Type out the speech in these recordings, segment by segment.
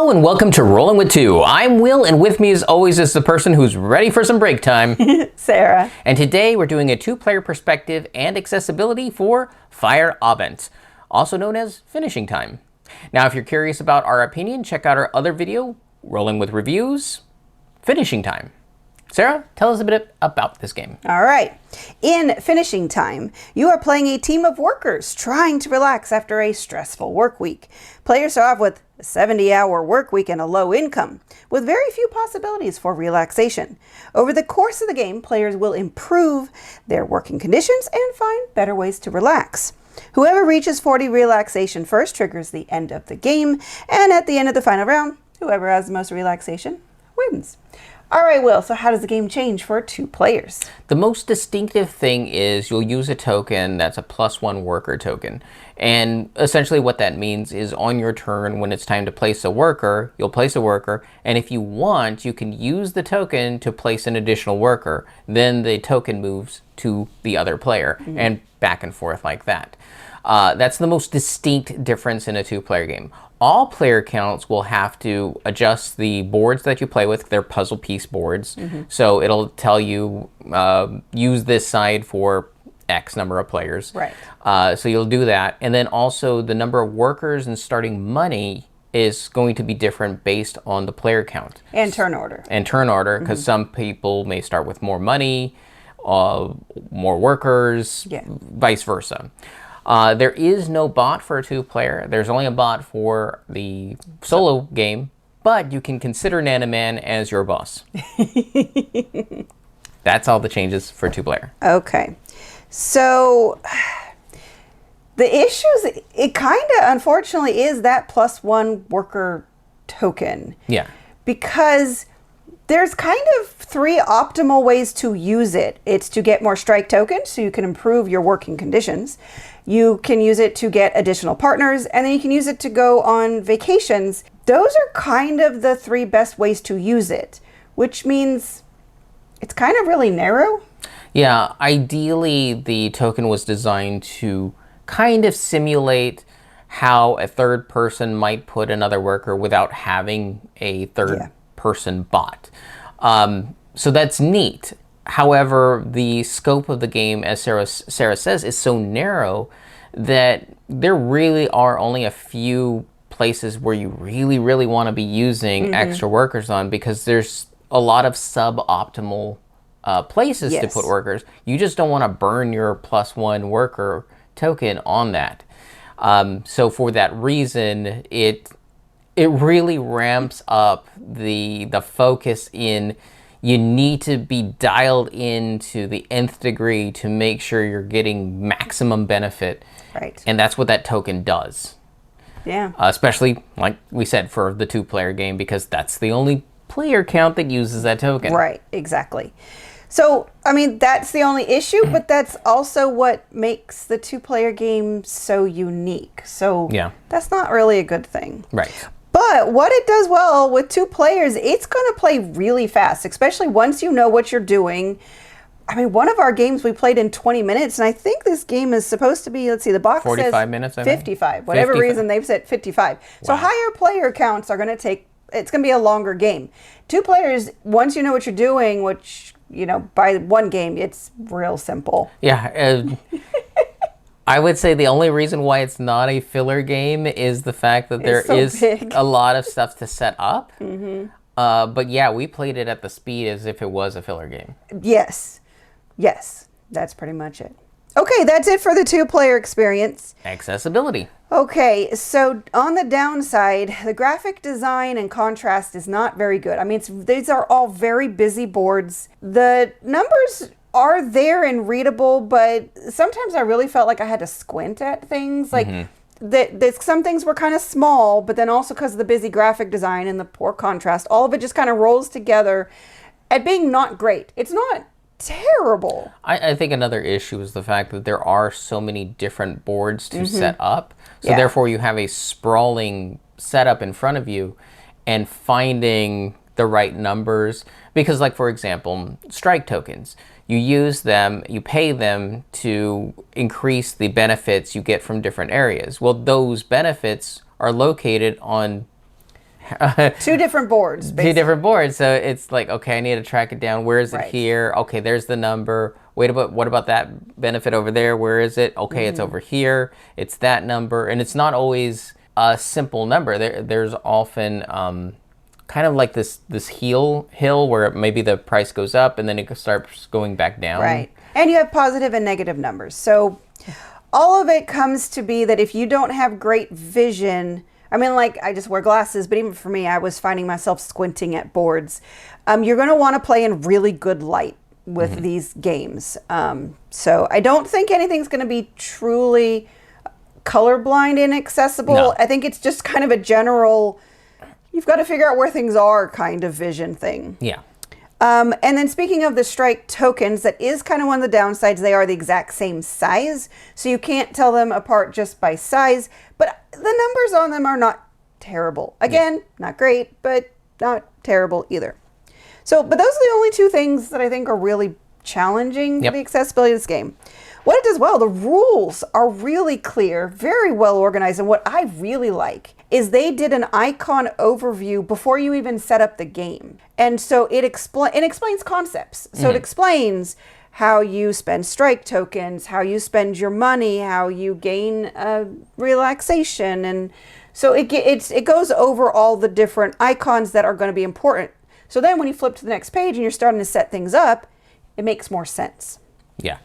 Hello and welcome to Rolling with Two. I'm Will, and with me as always is the person who's ready for some break time, Sarah. And today we're doing a two-player perspective and accessibility for Feierabend, also known as finishing time. Now, if you're curious about our opinion, check out our other video, Rolling with Reviews, Finishing Time. Sarah, tell us a bit about this game. All right. In Finishing Time, you are playing a team of workers trying to relax after a stressful work week. Players start off with a 70-hour work week and a low income, with very few possibilities for relaxation. Over the course of the game, players will improve their working conditions and find better ways to relax. Whoever reaches 40 relaxation first triggers the end of the game, and at the end of the final round, whoever has the most relaxation wins. All right, Will, so how does the game change for two players? The most distinctive thing is you'll use a token that's a +1 worker token. And essentially what that means is on your turn, when it's time to place a worker, you'll place a worker. And if you want, you can use the token to place an additional worker. Then the token moves to the other player and back and forth like that. That's the most distinct difference in a two-player game. All player counts will have to adjust the boards that you play with. They're puzzle piece boards. So it'll tell you, use this side for X number of players. Right. So you'll do that. And then also the number of workers and starting money is going to be different based on the player count. And turn order. And turn order, because some people may start with more money, more workers, vice versa. There is no bot for a two-player. There's only a bot for the solo game, but you can consider Nanaman as your boss. That's all the changes for two-player. Okay. So the issues, it kind of unfortunately is that +1 worker token. Yeah. Because there's kind of three optimal ways to use it. It's to get more strike tokens so you can improve your working conditions. You can use it to get additional partners, and then you can use it to go on vacations. Those are kind of the three best ways to use it, which means it's kind of really narrow. Yeah, ideally the token was designed to kind of simulate how a third person might put another worker without having a third person bot. So that's neat. However, the scope of the game, as Sarah says, is so narrow that there really are only a few places where you really want to be using extra workers on, because there's a lot of suboptimal places to put workers. You just don't want to burn your +1 worker token on that. So for that reason, it really ramps up the focus in. You need to be dialed into the nth degree to make sure you're getting maximum benefit. Right. And that's what that token does. Yeah. Especially, like we said, for the two-player game, because that's the only player count that uses that token. Right, exactly. So, I mean, that's the only issue, but that's also what makes the two-player game so unique. So that's not really a good thing. Right. But what it does well with two players, it's going to play really fast, especially once you know what you're doing. I mean, one of our games we played in 20 minutes, and I think this game is supposed to be, let's see, the box 45 says minutes, I think? 55. Whatever 55. reason, they've said 55. So higher player counts are going to take, it's going to be a longer game. Two players, once you know what you're doing, which, you know, by one game, it's real simple. Yeah. I would say the only reason why it's not a filler game is the fact that there is a lot of stuff to set up. But yeah, we played it at the speed as if it was a filler game. Yes. Yes. That's pretty much it. Okay, that's it for the two-player experience. Accessibility. Okay, so on the downside, the graphic design and contrast is not very good. I mean, these are all very busy boards. The numbers are there and readable, but sometimes I really felt like I had to squint at things. Like some things were kind of small, but then also because of the busy graphic design and the poor contrast, all of it just kind of rolls together at being not great. It's not terrible. I think another issue is the fact that there are so many different boards to set up. So therefore you have a sprawling setup in front of you, and finding the right numbers. Because, like, for example, strike tokens. You use them, you pay them to increase the benefits you get from different areas. Well, those benefits are located on Two different boards, basically. Two different boards. So it's like, okay, I need to track it down. Where is it here? Okay, there's the number. Wait, what about that benefit over there? Where is it? Okay, it's over here. It's that number. And it's not always a simple number. There's often kind of like this hill where maybe the price goes up and then it starts going back down. Right. And you have positive and negative numbers. So all of it comes to be that if you don't have great vision, I mean, like, I just wear glasses, but even for me, I was finding myself squinting at boards. You're going to want to play in really good light with these games. So I don't think anything's going to be truly colorblind inaccessible. No. I think it's just kind of a general, you've got to figure out where things are kind of vision thing. Yeah. And then speaking of the strike tokens, that is kind of one of the downsides. They are the exact same size, so you can't tell them apart just by size, but the numbers on them are not terrible. Again, not great, but not terrible either. So, but those are the only two things that I think are really challenging the accessibility of this game. What it does well, the rules are really clear, very well organized, and what I really like is they did an icon overview before you even set up the game. And so it explains concepts. So it explains how you spend strike tokens, how you spend your money, how you gain relaxation. And so it goes over all the different icons that are going to be important. So then when you flip to the next page and you're starting to set things up, it makes more sense. Yeah.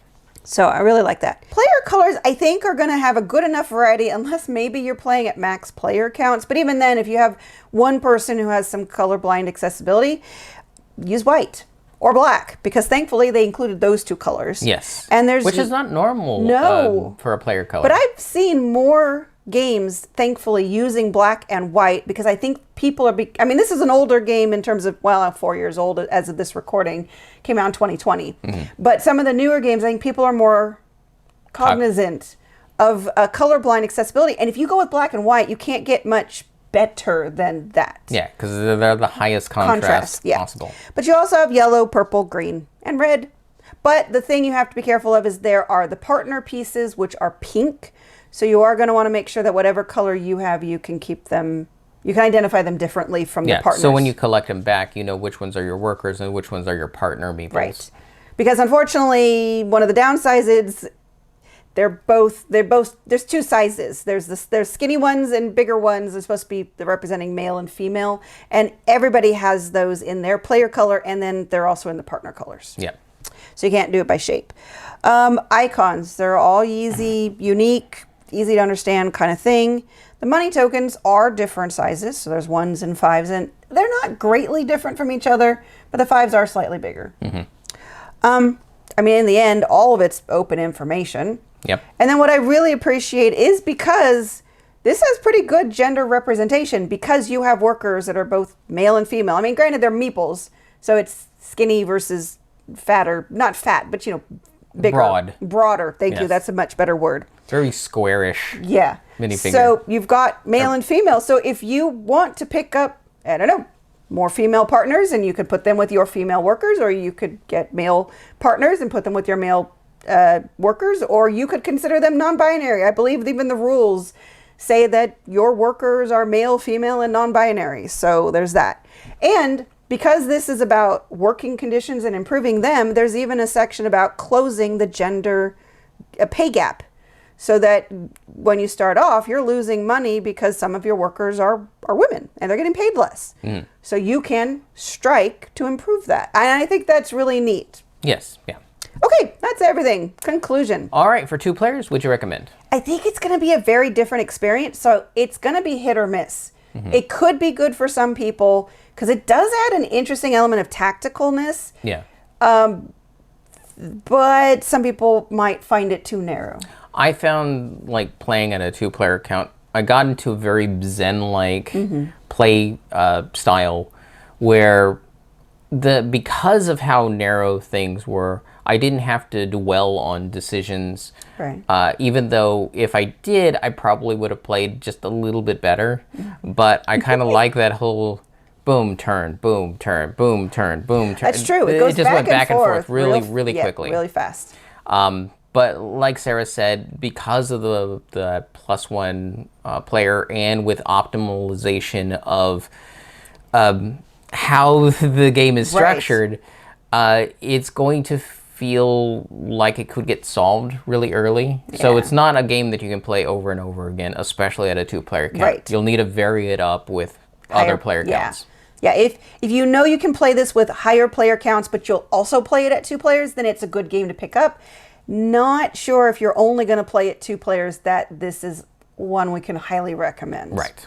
So I really like that. Player colors, I think, are going to have a good enough variety unless maybe you're playing at max player counts. But even then, if you have one person who has some colorblind accessibility, use white or black, because thankfully they included those two colors. Yes. And which is not normal for a player color. But I've seen more games, thankfully, using black and white, because I think people are, I mean, this is an older game in terms of, well, 4 years old as of this recording, came out in 2020. But some of the newer games, I think people are more cognizant of colorblind accessibility. And if you go with black and white, you can't get much better than that. Yeah, because they're the highest contrast possible. But you also have yellow, purple, green, and red. But the thing you have to be careful of is there are the partner pieces, which are pink. So you are going to want to make sure that whatever color you have, you can keep them, you can identify them differently from the partners. So when you collect them back, you know which ones are your workers and which ones are your partner meeples. Right. Because unfortunately, one of the downsides is they're both, there's two sizes. There's skinny ones and bigger ones. They're supposed to be representing male and female. And everybody has those in their player color, and then they're also in the partner colors. Yeah. So you can't do it by shape. Icons, they're all easy, unique, easy to understand kind of thing. The money tokens are different sizes. So there's 1s and 5s, and they're not greatly different from each other, but the 5s are slightly bigger. I mean, in the end, all of it's open information. Yep. And then what I really appreciate is because this has pretty good gender representation, because you have workers that are both male and female. I mean, granted, they're meeples, so it's skinny versus fatter, not fat, but, you know, bigger. Broader. Thank you. That's a much better word. Very squarish. Yeah. Minifigure. So you've got male and female. So if you want to pick up, I don't know, more female partners, and you could put them with your female workers, or you could get male partners and put them with your male workers, or you could consider them non-binary. I believe even the rules say that your workers are male, female, and non-binary. So there's that. And because this is about working conditions and improving them, there's even a section about closing the gender pay gap, so that when you start off, you're losing money because some of your workers are women and they're getting paid less. So you can strike to improve that. And I think that's really neat. Yes. Yeah. Okay, that's everything. Conclusion. All right. For 2 players, would you recommend? I think it's going to be a very different experience. So it's going to be hit or miss. It could be good for some people because it does add an interesting element of tacticalness. Yeah. But some people might find it too narrow. I found, like, playing at a 2-player count, I got into a very zen-like play style where because of how narrow things were, I didn't have to dwell on decisions. Right. Even though if I did, I probably would have played just a little bit better. But I kind of like that whole boom, turn, boom, turn, boom, turn, boom, turn. That's true. It goes just went back and forth really yeah, quickly. Really fast. But like Sarah said, because of the +1 player and with optimization of how the game is Right. structured, it's going to feel like it could get solved really early. So Yeah. it's not a game that you can play over and over again, especially at a 2-player count. Right. You'll need to vary it up with other player counts. Yeah, if you know you can play this with higher player counts, but you'll also play it at 2 players, then it's a good game to pick up. Not sure if you're only going to play it 2 players that this is one we can highly recommend. Right.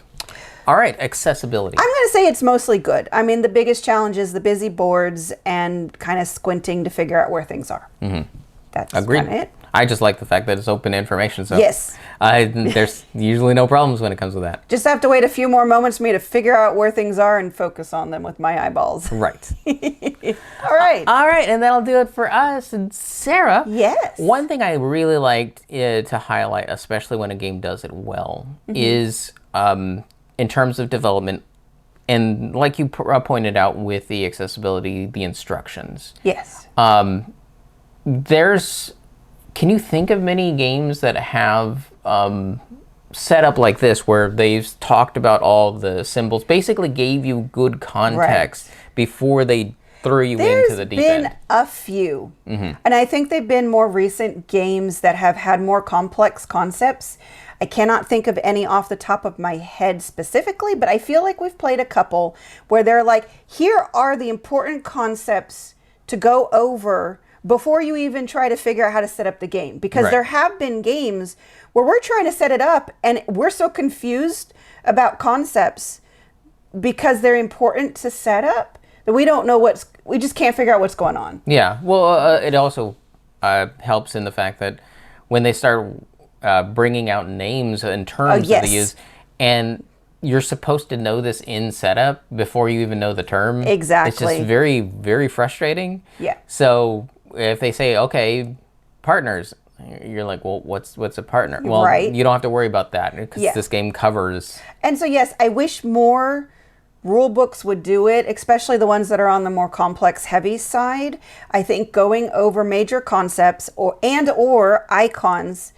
All right, accessibility. I'm going to say it's mostly good. I mean, the biggest challenge is the busy boards and kind of squinting to figure out where things are. That's Agreed. kind of it. I just like the fact that it's open information. So Yes. there's usually no problems when it comes to that. Just have to wait a few more moments for me to figure out where things are and focus on them with my eyeballs. Right. All right. All right, and that'll do it for us. And Sarah, Yes. one thing I really liked to highlight, especially when a game does it well, is in terms of development, and like you pointed out with the accessibility, the instructions. Yes. Can you think of many games that have set up like this, where they've talked about all the symbols, basically gave you good context before they threw you into the deep There's end? been a few. And I think they've been more recent games that have had more complex concepts. I cannot think of any off the top of my head specifically, but I feel like we've played a couple where they're like, here are the important concepts to go over before you even try to figure out how to set up the game. Because Right. there have been games where we're trying to set it up and we're so confused about concepts because they're important to set up that we don't know we just can't figure out what's going on. Yeah, well, it also helps in the fact that when they start bringing out names and terms that they use, and you're supposed to know this in setup before you even know the term. Exactly. It's just very, very frustrating. Yeah. So if they say, okay, partners, you're like, well, what's a partner? Well, Right. you don't have to worry about that because Yeah. this game covers. And so, yes, I wish more rule books would do it, especially the ones that are on the more complex, heavy side. I think going over major concepts or icons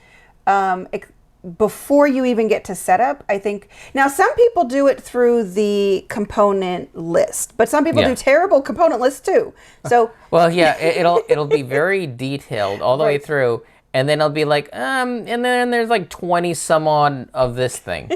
before you even get to setup, I think. Now, some people do it through the component list, but some people Yeah. do terrible component lists too. So, Well, yeah, it'll be very detailed all the way Right. through, and then it'll be like, and then there's like 20 some odd of this thing.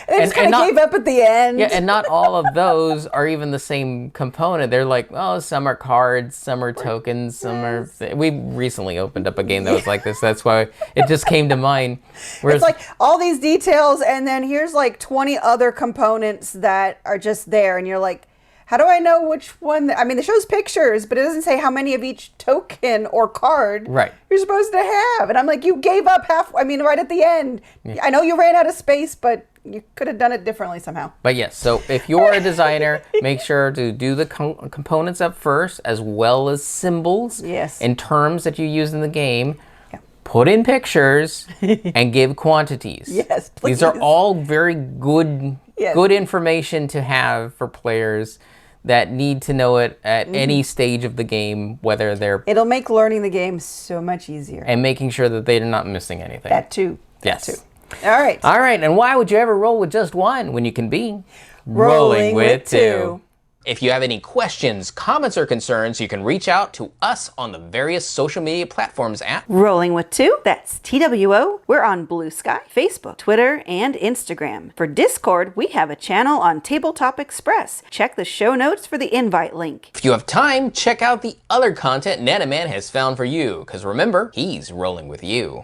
they just kind of not- gave up at the end. Yeah, and not all of those are even the same component. They're like, oh, some are cards, some are tokens, some are. We recently opened up a game that was like this. That's why it just came to mind. Whereas, It's like all these details, and then here's like 20 other components that are just there, and you're like, how do I know which one? I mean, it shows pictures, but it doesn't say how many of each token or card Right. you're supposed to have. And I'm like, you gave up right at the end. I know you ran out of space, but you could have done it differently somehow. But yes, so if you're a designer, make sure to do the components up first, as well as symbols Yes. and terms that you use in the game. Yeah. Put in pictures and give quantities. Yes, These are please. all very good, Yes. good information to have for players that need to know it at any stage of the game, whether they're It'll make learning the game so much easier. and making sure that they're not missing anything. That too. Yes. That too. All right. All right, and why would you ever roll with just one when you can be Rolling with two? If you have any questions, comments, or concerns, you can reach out to us on the various social media platforms at Rolling with Two, that's TWO. We're on Blue Sky, Facebook, Twitter, and Instagram. For Discord, we have a channel on Tabletop Express. Check the show notes for the invite link. If you have time, check out the other content Nanaman has found for you, because remember, he's rolling with you.